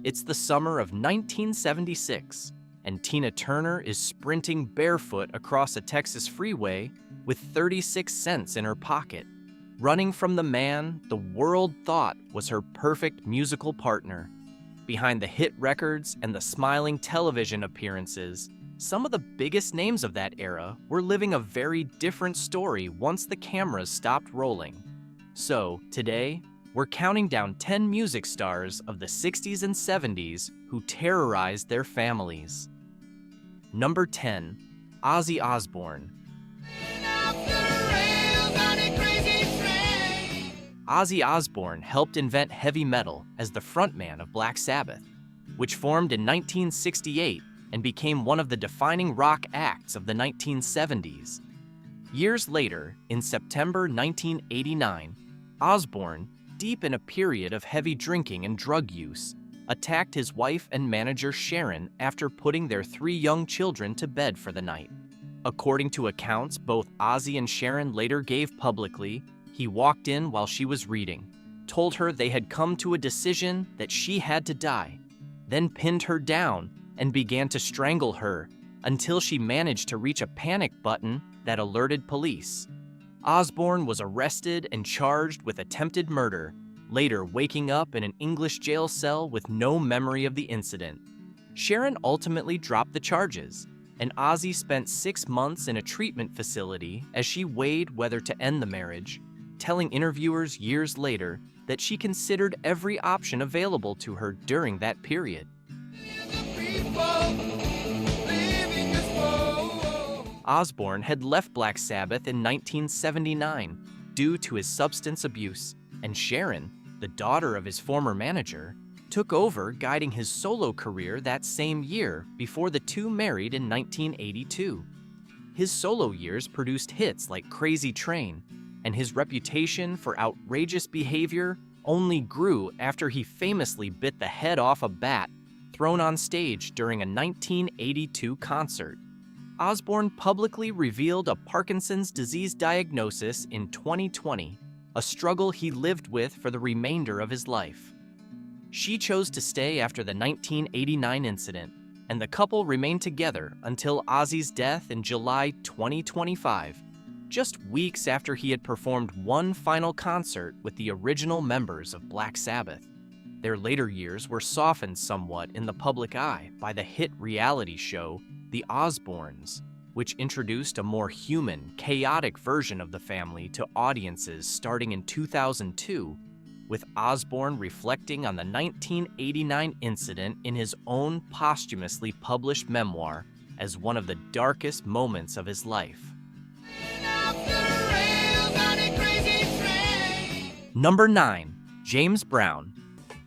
It's the summer of 1976, and Tina Turner is sprinting barefoot across a Texas freeway with 36 cents in her pocket, running from the man the world thought was her perfect musical partner. Behind the hit records and the smiling television appearances, some of the biggest names of that era were living a very different story once the cameras stopped rolling. So, today, we're counting down 10 music stars of the 60s and 70s who terrorized their families. Number 10, Ozzy Osbourne. Ozzy Osbourne helped invent heavy metal as the frontman of Black Sabbath, which formed in 1968 and became one of the defining rock acts of the 1970s. Years later, in September 1989, Osbourne, deep in a period of heavy drinking and drug use, attacked his wife and manager Sharon after putting their 3 young children to bed for the night. According to accounts both Ozzy and Sharon later gave publicly, he walked in while she was reading, told her they had come to a decision that she had to die, then pinned her down and began to strangle her until she managed to reach a panic button that alerted police. Osbourne was arrested and charged with attempted murder, later waking up in an English jail cell with no memory of the incident. Sharon ultimately dropped the charges, and Ozzy spent 6 months in a treatment facility as she weighed whether to end the marriage, telling interviewers years later that she considered every option available to her during that period. Osbourne had left Black Sabbath in 1979 due to his substance abuse, and Sharon, the daughter of his former manager, took over guiding his solo career that same year before the two married in 1982. His solo years produced hits like Crazy Train, and his reputation for outrageous behavior only grew after he famously bit the head off a bat thrown on stage during a 1982 concert. Osbourne publicly revealed a Parkinson's disease diagnosis in 2020, a struggle he lived with for the remainder of his life. She chose to stay after the 1989 incident, and the couple remained together until Ozzy's death in July 2025, just weeks after he had performed one final concert with the original members of Black Sabbath. Their later years were softened somewhat in the public eye by the hit reality show The Osbournes, which introduced a more human, chaotic version of the family to audiences starting in 2002, with Osbourne reflecting on the 1989 incident in his own posthumously published memoir as one of the darkest moments of his life. Number 9, James Brown.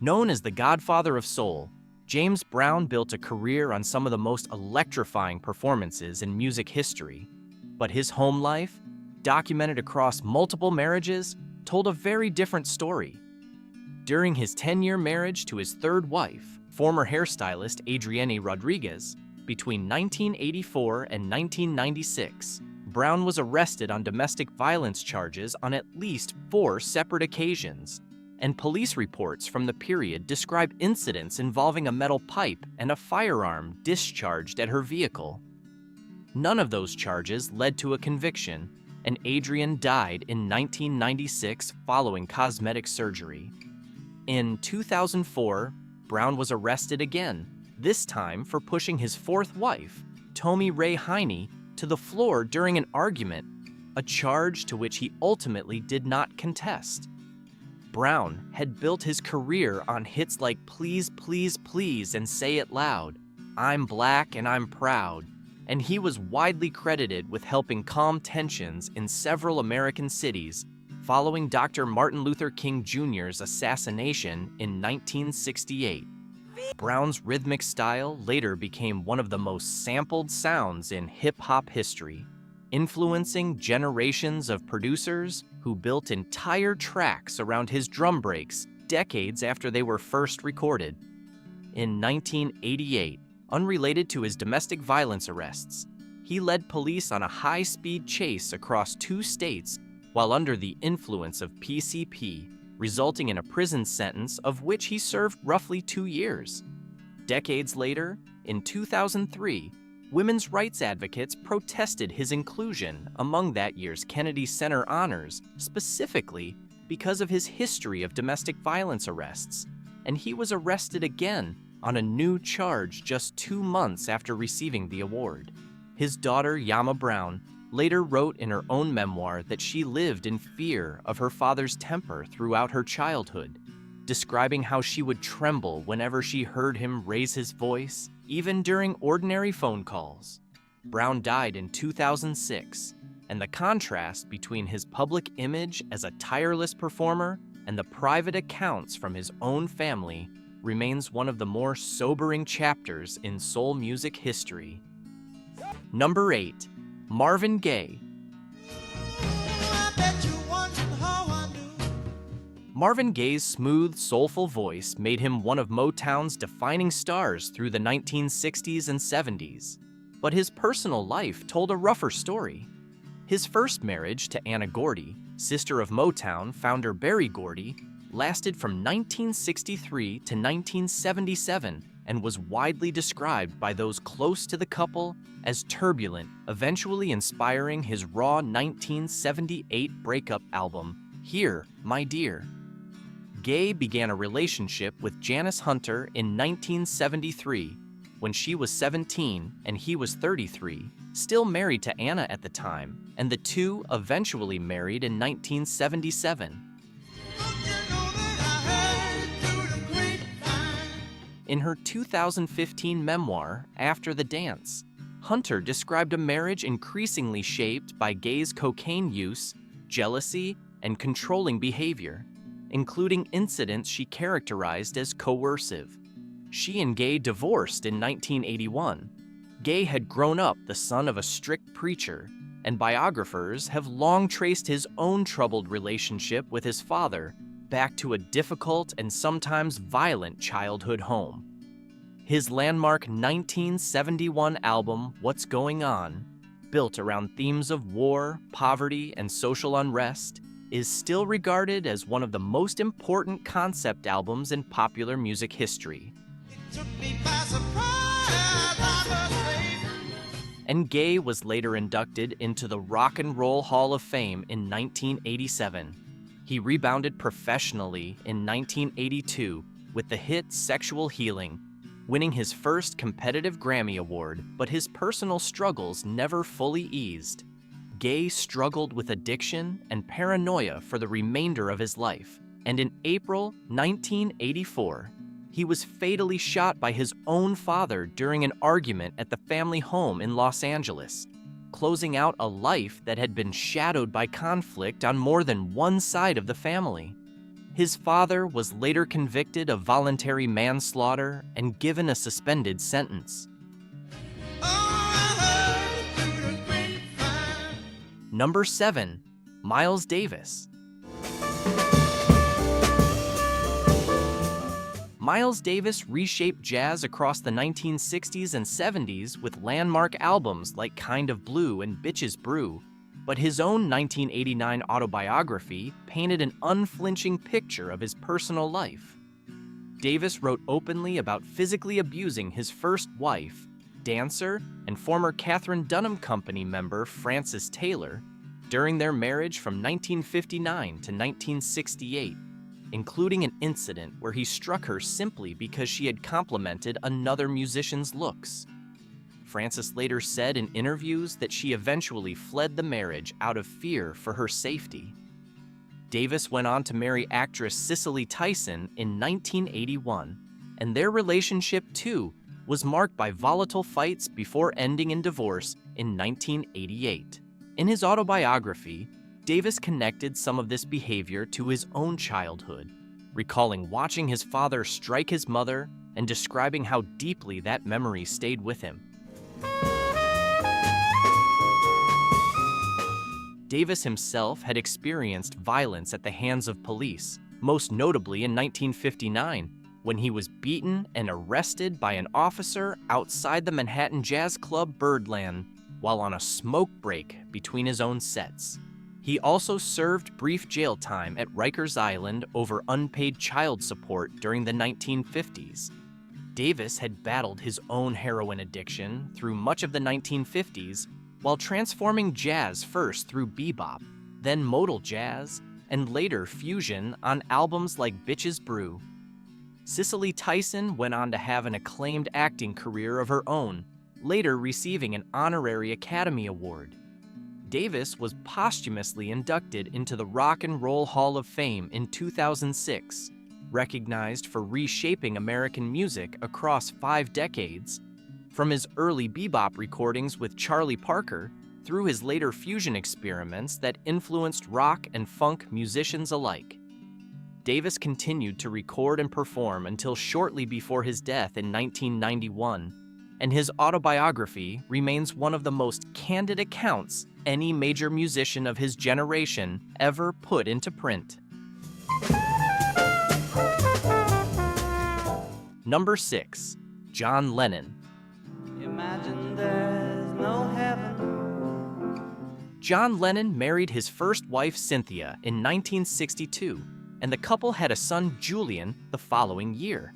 Known as the Godfather of Soul, James Brown built a career on some of the most electrifying performances in music history, but his home life, documented across multiple marriages, told a very different story. During his 10-year marriage to his third wife, former hairstylist Adrienne Rodriguez, between 1984 and 1996, Brown was arrested on domestic violence charges on at least 4 separate occasions, and police reports from the period describe incidents involving a metal pipe and a firearm discharged at her vehicle. None of those charges led to a conviction, and Adrienne died in 1996 following cosmetic surgery. In 2004, Brown was arrested again, this time for pushing his fourth wife, Tommy Ray Heine, to the floor during an argument, a charge to which he ultimately did not contest. Brown had built his career on hits like Please, Please, Please and Say It Loud, I'm Black and I'm Proud, and he was widely credited with helping calm tensions in several American cities following Dr. Martin Luther King Jr.'s assassination in 1968. Brown's rhythmic style later became one of the most sampled sounds in hip-hop history, influencing generations of producers who built entire tracks around his drum breaks decades after they were first recorded. In 1988, unrelated to his domestic violence arrests, he led police on a high-speed chase across 2 states while under the influence of PCP, resulting in a prison sentence of which he served roughly 2 years. Decades later, in 2003, women's rights advocates protested his inclusion among that year's Kennedy Center honors, specifically because of his history of domestic violence arrests, and he was arrested again on a new charge just 2 months after receiving the award. His daughter, Yama Brown, later wrote in her own memoir that she lived in fear of her father's temper throughout her childhood, describing how she would tremble whenever she heard him raise his voice, even during ordinary phone calls. Brown died in 2006, and the contrast between his public image as a tireless performer and the private accounts from his own family remains one of the more sobering chapters in soul music history. Number 8. Marvin Gaye. Marvin Gaye's smooth, soulful voice made him one of Motown's defining stars through the 1960s and 70s. But his personal life told a rougher story. His first marriage to Anna Gordy, sister of Motown founder Berry Gordy, lasted from 1963 to 1977 and was widely described by those close to the couple as turbulent, eventually inspiring his raw 1978 breakup album, Here, My Dear. Gaye began a relationship with Janice Hunter in 1973, when she was 17 and he was 33, still married to Anna at the time, and the two eventually married in 1977. In her 2015 memoir, After the Dance, Hunter described a marriage increasingly shaped by Gaye's cocaine use, jealousy, and controlling behavior, including incidents she characterized as coercive. She and Gaye divorced in 1981. Gaye had grown up the son of a strict preacher, and biographers have long traced his own troubled relationship with his father back to a difficult and sometimes violent childhood home. His landmark 1971 album, What's Going On, built around themes of war, poverty, and social unrest, is still regarded as one of the most important concept albums in popular music history. And Gaye was later inducted into the Rock and Roll Hall of Fame in 1987. He rebounded professionally in 1982 with the hit Sexual Healing, winning his first competitive Grammy Award, but his personal struggles never fully eased. Gaye struggled with addiction and paranoia for the remainder of his life, and in April 1984, he was fatally shot by his own father during an argument at the family home in Los Angeles, closing out a life that had been shadowed by conflict on more than one side of the family. His father was later convicted of voluntary manslaughter and given a suspended sentence. Number 7. Miles Davis. Miles Davis reshaped jazz across the 1960s and 70s with landmark albums like Kind of Blue and Bitches Brew, but his own 1989 autobiography painted an unflinching picture of his personal life. Davis wrote openly about physically abusing his first wife, dancer and former Katherine Dunham Company member Frances Taylor, during their marriage from 1959 to 1968, including an incident where he struck her simply because she had complimented another musician's looks. Frances later said in interviews that she eventually fled the marriage out of fear for her safety. Davis went on to marry actress Cicely Tyson in 1981, and their relationship, too, was marked by volatile fights before ending in divorce in 1988. In his autobiography, Davis connected some of this behavior to his own childhood, recalling watching his father strike his mother and describing how deeply that memory stayed with him. Davis himself had experienced violence at the hands of police, most notably in 1959, when he was beaten and arrested by an officer outside the Manhattan jazz club Birdland while on a smoke break between his own sets. He also served brief jail time at Rikers Island over unpaid child support during the 1950s. Davis had battled his own heroin addiction through much of the 1950s while transforming jazz first through bebop, then modal jazz, and later fusion on albums like Bitches Brew. Cicely Tyson went on to have an acclaimed acting career of her own, later receiving an honorary Academy Award. Davis was posthumously inducted into the Rock and Roll Hall of Fame in 2006, recognized for reshaping American music across 5 decades, from his early bebop recordings with Charlie Parker through his later fusion experiments that influenced rock and funk musicians alike. Davis continued to record and perform until shortly before his death in 1991, and his autobiography remains one of the most candid accounts any major musician of his generation ever put into print. Number 6. John Lennon. Imagine there's no heaven. John Lennon married his first wife Cynthia in 1962, and the couple had a son Julian the following year.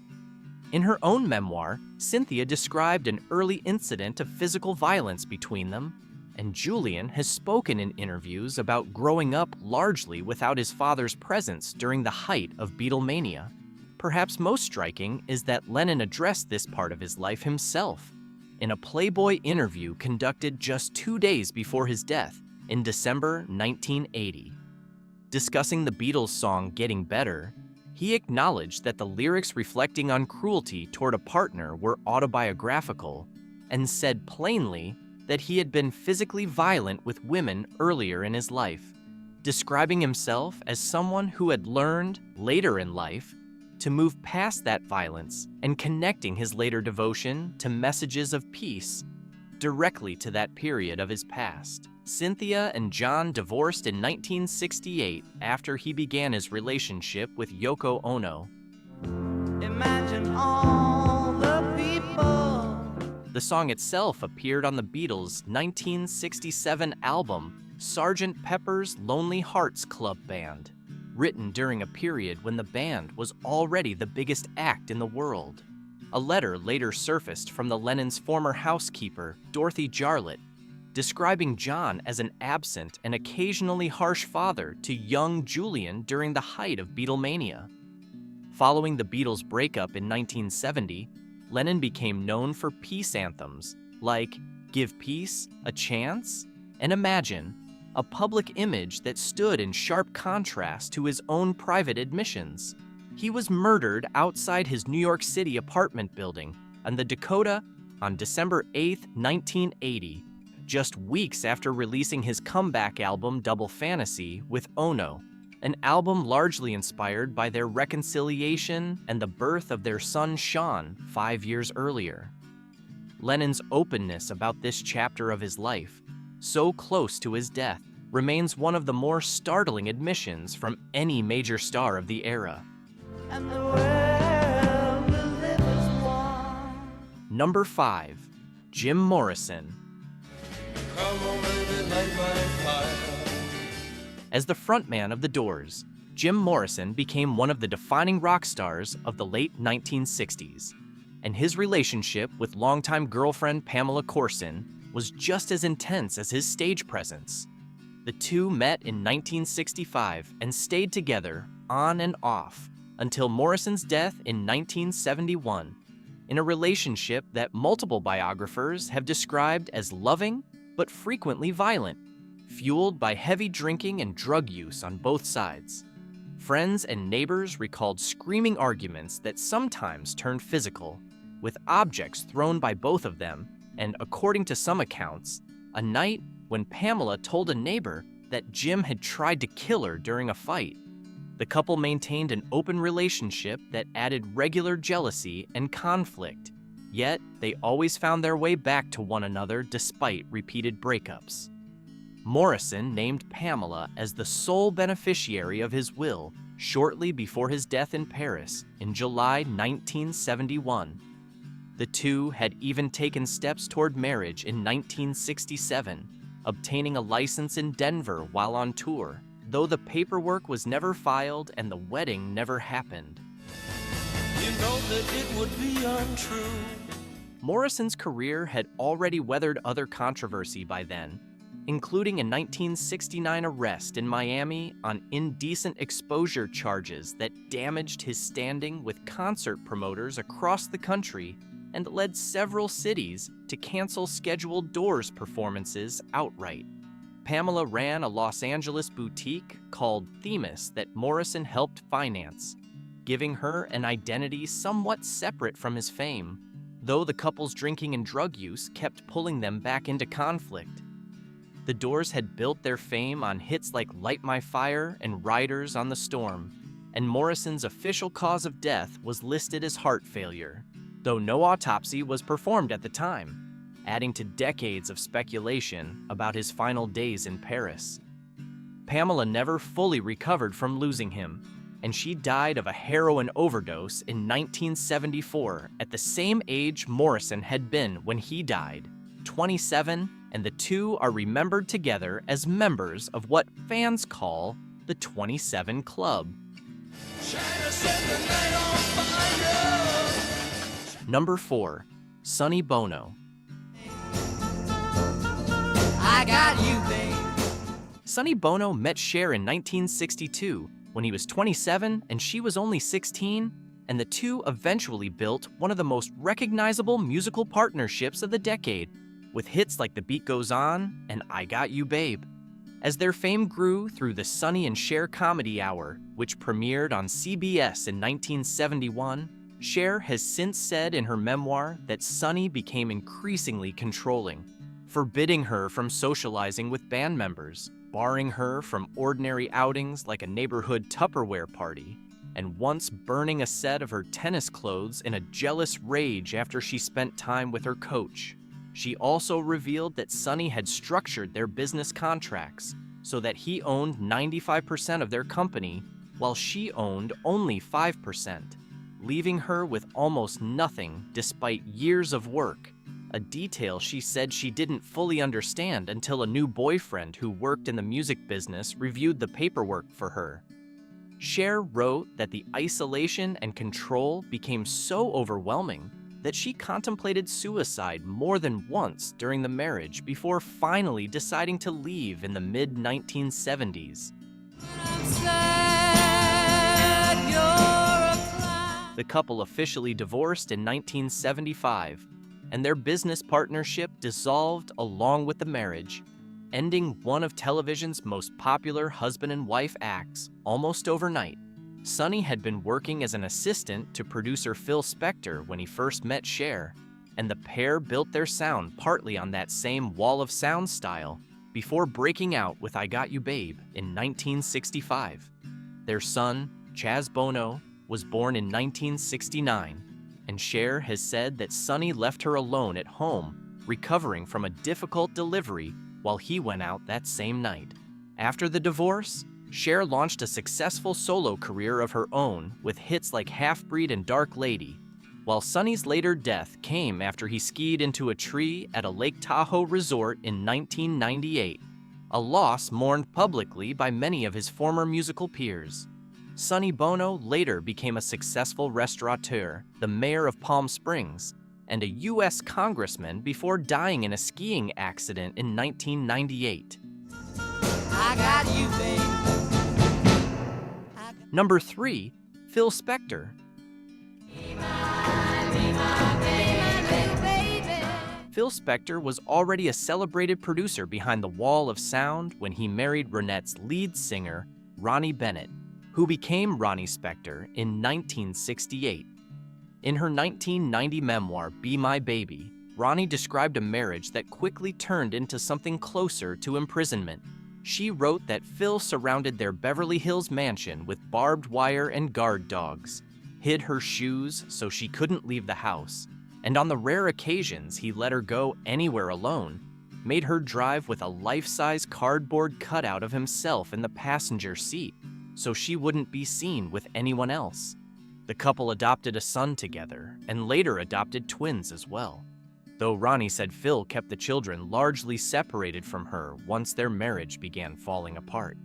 In her own memoir, Cynthia described an early incident of physical violence between them, and Julian has spoken in interviews about growing up largely without his father's presence during the height of Beatlemania. Perhaps most striking is that Lennon addressed this part of his life himself in a Playboy interview conducted just 2 days before his death in December 1980. Discussing the Beatles' song Getting Better, he acknowledged that the lyrics reflecting on cruelty toward a partner were autobiographical and said plainly that he had been physically violent with women earlier in his life, describing himself as someone who had learned, later in life, to move past that violence and connecting his later devotion to messages of peace directly to that period of his past. Cynthia and John divorced in 1968 after he began his relationship with Yoko Ono. Imagine all the people. The song itself appeared on the Beatles' 1967 album, Sgt. Pepper's Lonely Hearts Club Band, written during a period when the band was already the biggest act in the world. A letter later surfaced from the Lennons' former housekeeper, Dorothy Jarlett, describing John as an absent and occasionally harsh father to young Julian during the height of Beatlemania. Following the Beatles' breakup in 1970, Lennon became known for peace anthems like Give Peace a Chance and Imagine, a public image that stood in sharp contrast to his own private admissions. He was murdered outside his New York City apartment building on the Dakota on December 8, 1980, just weeks after releasing his comeback album Double Fantasy with Ono, an album largely inspired by their reconciliation and the birth of their son Sean 5 years earlier. Lennon's openness about this chapter of his life, so close to his death, remains one of the more startling admissions from any major star of the era. And the world will live as one. Number 5. Jim Morrison. Come on, baby, light my fire. As the frontman of The Doors, Jim Morrison became one of the defining rock stars of the late 1960s, and his relationship with longtime girlfriend Pamela Courson was just as intense as his stage presence. The two met in 1965 and stayed together on and off until Morrison's death in 1971, in a relationship that multiple biographers have described as loving but frequently violent, fueled by heavy drinking and drug use on both sides. Friends and neighbors recalled screaming arguments that sometimes turned physical, with objects thrown by both of them, and according to some accounts, a night when Pamela told a neighbor that Jim had tried to kill her during a fight. The couple maintained an open relationship that added regular jealousy and conflict, yet they always found their way back to one another despite repeated breakups. Morrison named Pamela as the sole beneficiary of his will shortly before his death in Paris in July 1971. The two had even taken steps toward marriage in 1967, obtaining a license in Denver while on tour, though the paperwork was never filed and the wedding never happened. You know that it would be untrue. Morrison's career had already weathered other controversy by then, including a 1969 arrest in Miami on indecent exposure charges that damaged his standing with concert promoters across the country and led several cities to cancel scheduled Doors performances outright. Pamela ran a Los Angeles boutique called Themis that Morrison helped finance, giving her an identity somewhat separate from his fame, though the couple's drinking and drug use kept pulling them back into conflict. The Doors had built their fame on hits like Light My Fire and Riders on the Storm, and Morrison's official cause of death was listed as heart failure, though no autopsy was performed at the time, adding to decades of speculation about his final days in Paris. Pamela never fully recovered from losing him, and she died of a heroin overdose in 1974 at the same age Morrison had been when he died, 27, and the two are remembered together as members of what fans call the 27 Club. Number 4. Sonny Bono. I got you, babe. Sonny Bono met Cher in 1962 when he was 27 and she was only 16, and the two eventually built one of the most recognizable musical partnerships of the decade, with hits like The Beat Goes On and I Got You, Babe. As their fame grew through the Sonny and Cher Comedy Hour, which premiered on CBS in 1971, Cher has since said in her memoir that Sonny became increasingly controlling, forbidding her from socializing with band members, barring her from ordinary outings like a neighborhood Tupperware party, and once burning a set of her tennis clothes in a jealous rage after she spent time with her coach. She also revealed that Sonny had structured their business contracts so that he owned 95% of their company, while she owned only 5%, leaving her with almost nothing despite years of work, a detail she said she didn't fully understand until a new boyfriend who worked in the music business reviewed the paperwork for her. Cher wrote that the isolation and control became so overwhelming that she contemplated suicide more than once during the marriage before finally deciding to leave in the mid-1970s. The couple officially divorced in 1975, and their business partnership dissolved along with the marriage, ending one of television's most popular husband and wife acts almost overnight. Sonny had been working as an assistant to producer Phil Spector when he first met Cher, and the pair built their sound partly on that same wall of sound style before breaking out with I Got You, Babe in 1965. Their son, Chaz Bono, was born in 1969, and Cher has said that Sonny left her alone at home, recovering from a difficult delivery while he went out that same night. After the divorce, Cher launched a successful solo career of her own with hits like Half-Breed and Dark Lady, while Sonny's later death came after he skied into a tree at a Lake Tahoe resort in 1998, a loss mourned publicly by many of his former musical peers. Sonny Bono later became a successful restaurateur, the mayor of Palm Springs, and a U.S. congressman before dying in a skiing accident in 1998. I got you, babe. Number 3, Phil Spector. Phil Spector was already a celebrated producer behind the wall of sound when he married Ronette's lead singer, Ronnie Bennett, who became Ronnie Spector in 1968. In her 1990 memoir, Be My Baby, Ronnie described a marriage that quickly turned into something closer to imprisonment. She wrote that Phil surrounded their Beverly Hills mansion with barbed wire and guard dogs, hid her shoes so she couldn't leave the house, and on the rare occasions he let her go anywhere alone, made her drive with a life-size cardboard cutout of himself in the passenger seat so she wouldn't be seen with anyone else. The couple adopted a son together and later adopted twins as well. though Ronnie said Phil kept the children largely separated from her once their marriage began falling apart.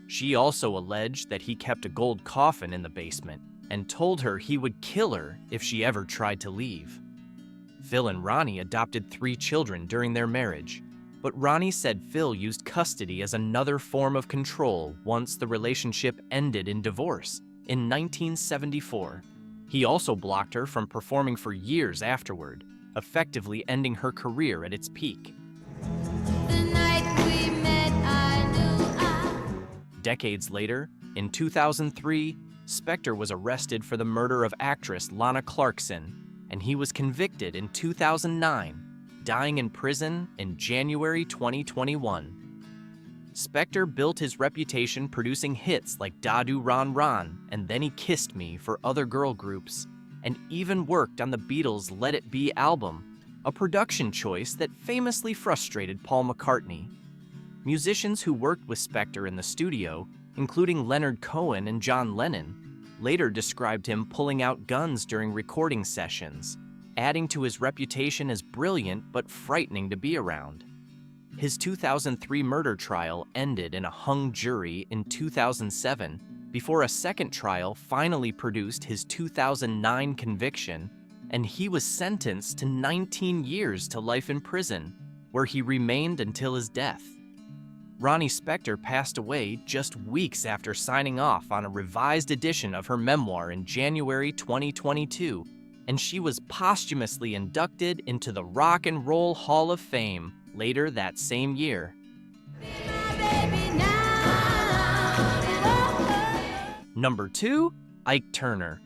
She also alleged that he kept a gold coffin in the basement and told her he would kill her if she ever tried to leave. Phil and Ronnie adopted 3 children during their marriage, but Ronnie said Phil used custody as another form of control once the relationship ended in divorce in 1974. He also blocked her from performing for years afterward, effectively ending her career at its peak. Decades later, in 2003, Spector was arrested for the murder of actress Lana Clarkson, and he was convicted in 2009, dying in prison in January 2021. Spector built his reputation producing hits like Dadu Ron Ron and Then He Kissed Me for other girl groups, and even worked on the Beatles' Let It Be album, a production choice that famously frustrated Paul McCartney. Musicians who worked with Spector in the studio, including Leonard Cohen and John Lennon, later described him pulling out guns during recording sessions, adding to his reputation as brilliant but frightening to be around. His 2003 murder trial ended in a hung jury in 2007 before a second trial finally produced his 2009 conviction, and he was sentenced to 19 years to life in prison, where he remained until his death. Ronnie Spector passed away just weeks after signing off on a revised edition of her memoir in January 2022, and she was posthumously inducted into the Rock and Roll Hall of Fame later that same year. Number 2, Ike Turner.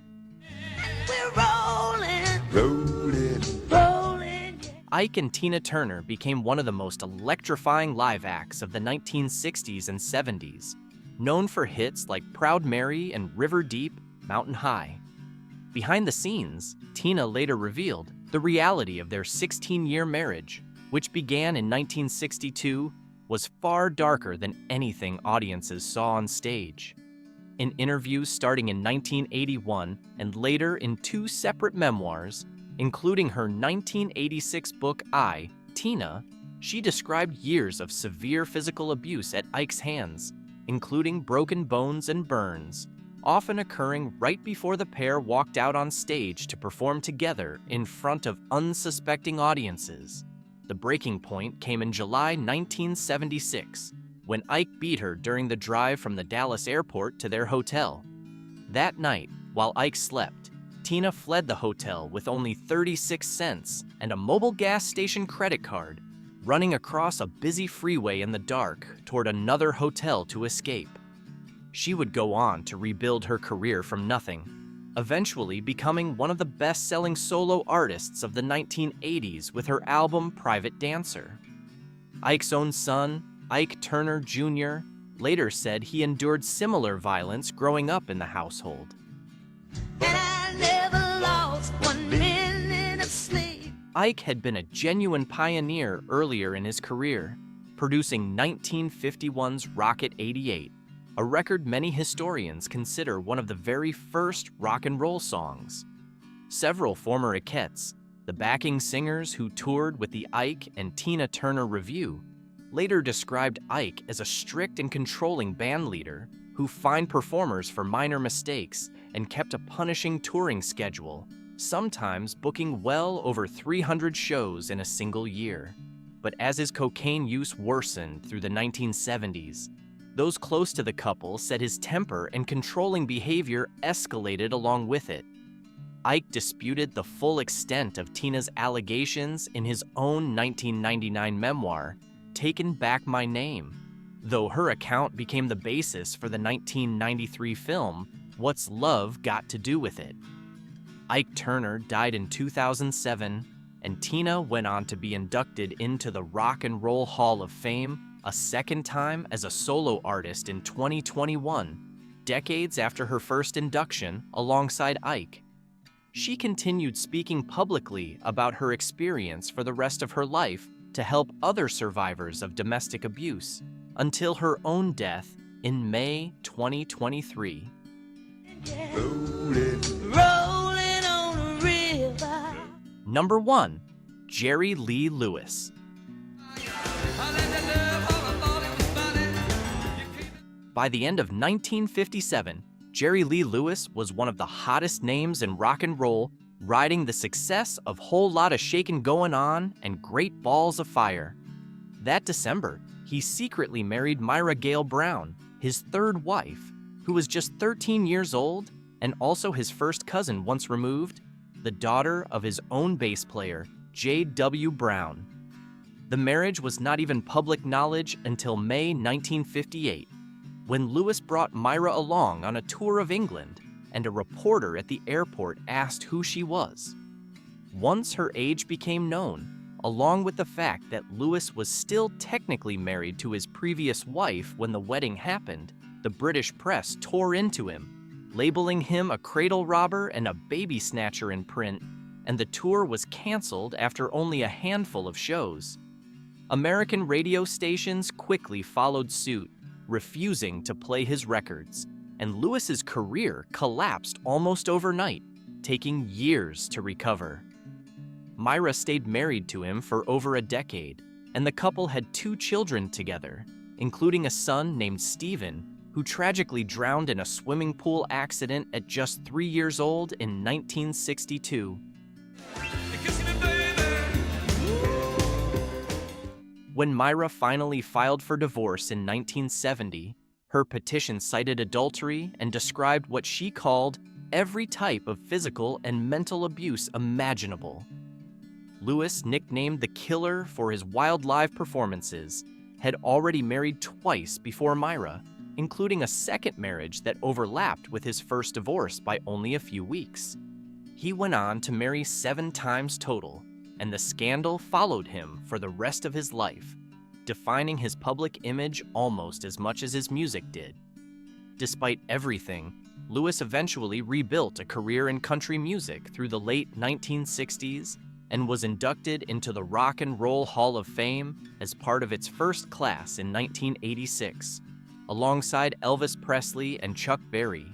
Ike and Tina Turner became one of the most electrifying live acts of the 1960s and 70s, known for hits like Proud Mary and River Deep, Mountain High. Behind the scenes, Tina later revealed the reality of their 16-year marriage, which began in 1962, was far darker than anything audiences saw on stage. In interviews starting in 1981 and later in 2 separate memoirs, including her 1986 book I, Tina, she described years of severe physical abuse at Ike's hands, including broken bones and burns, often occurring right before the pair walked out on stage to perform together in front of unsuspecting audiences. The breaking point came in July 1976, when Ike beat her during the drive from the Dallas airport to their hotel. That night, while Ike slept, Tina fled the hotel with only 36 cents and a mobile gas station credit card, running across a busy freeway in the dark toward another hotel to escape. She would go on to rebuild her career from nothing, eventually becoming one of the best-selling solo artists of the 1980s with her album Private Dancer. Ike's own son, Ike Turner Jr., later said he endured similar violence growing up in the household. Ike had been a genuine pioneer earlier in his career, producing 1951's Rocket 88, a record many historians consider one of the very first rock and roll songs. Several former Ikettes, the backing singers who toured with the Ike and Tina Turner Revue, later described Ike as a strict and controlling band leader who fined performers for minor mistakes and kept a punishing touring schedule, sometimes booking well over 300 shows in a single year. But as his cocaine use worsened through the 1970s, those close to the couple said his temper and controlling behavior escalated along with it. Ike disputed the full extent of Tina's allegations in his own 1999 memoir, Taken Back My Name, though her account became the basis for the 1993 film, What's Love Got to Do with It? Ike Turner died in 2007, and Tina went on to be inducted into the Rock and Roll Hall of Fame a second time as a solo artist in 2021, decades after her first induction alongside Ike. She continued speaking publicly about her experience for the rest of her life to help other survivors of domestic abuse, until her own death in May 2023. Number 1, Jerry Lee Lewis. By the end of 1957, Jerry Lee Lewis was one of the hottest names in rock and roll, riding the success of Whole Lotta Shakin' Goin' On and Great Balls of Fire. That December, he secretly married Myra Gale Brown, his third wife, who was just 13 years old and also his first cousin once removed, the daughter of his own bass player, J.W. Brown. The marriage was not even public knowledge until May 1958, when Lewis brought Myra along on a tour of England, and a reporter at the airport asked who she was. Once her age became known, along with the fact that Lewis was still technically married to his previous wife when the wedding happened, the British press tore into him, labeling him a cradle robber and a baby snatcher in print, and the tour was canceled after only a handful of shows. American radio stations quickly followed suit, refusing to play his records, and Lewis's career collapsed almost overnight, taking years to recover. Myra stayed married to him for over a decade, and the couple had 2 children together, including a son named Stephen, who tragically drowned in a swimming pool accident at just 3 years old in 1962. When Myra finally filed for divorce in 1970, her petition cited adultery and described what she called every type of physical and mental abuse imaginable. Lewis, nicknamed the Killer for his wild live performances, had already married twice before Myra, including a second marriage that overlapped with his first divorce by only a few weeks. He went on to marry 7 times total, and the scandal followed him for the rest of his life, defining his public image almost as much as his music did. Despite everything, Lewis eventually rebuilt a career in country music through the late 1960s and was inducted into the Rock and Roll Hall of Fame as part of its first class in 1986, alongside Elvis Presley and Chuck Berry.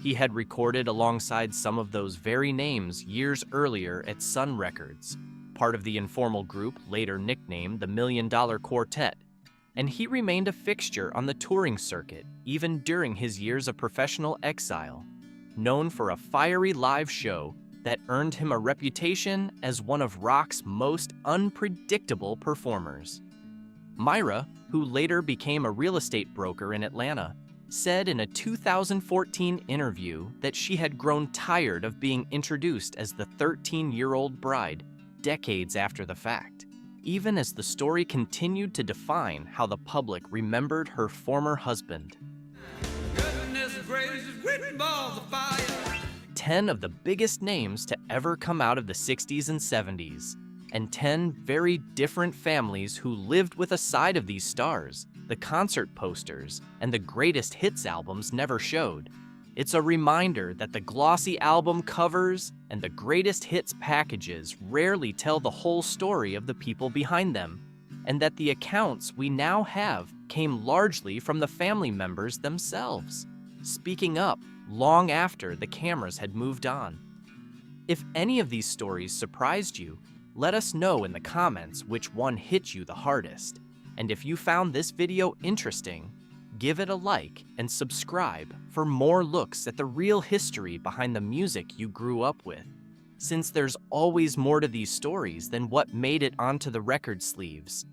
He had recorded alongside some of those very names years earlier at Sun Records, part of the informal group later nicknamed the $1 Million Quartet, and he remained a fixture on the touring circuit even during his years of professional exile, known for a fiery live show that earned him a reputation as one of rock's most unpredictable performers. Myra, who later became a real estate broker in Atlanta, said in a 2014 interview that she had grown tired of being introduced as the 13-year-old bride decades after the fact, even as the story continued to define how the public remembered her former husband. 10 of the biggest names to ever come out of the 60s and 70s, and 10 very different families who lived with a side of these stars the concert posters and the greatest hits albums never showed. It's a reminder that the glossy album covers and the greatest hits packages rarely tell the whole story of the people behind them, and that the accounts we now have came largely from the family members themselves, speaking up long after the cameras had moved on. If any of these stories surprised you, let us know in the comments which one hit you the hardest. And if you found this video interesting, give it a like and subscribe for more looks at the real history behind the music you grew up with, since there's always more to these stories than what made it onto the record sleeves.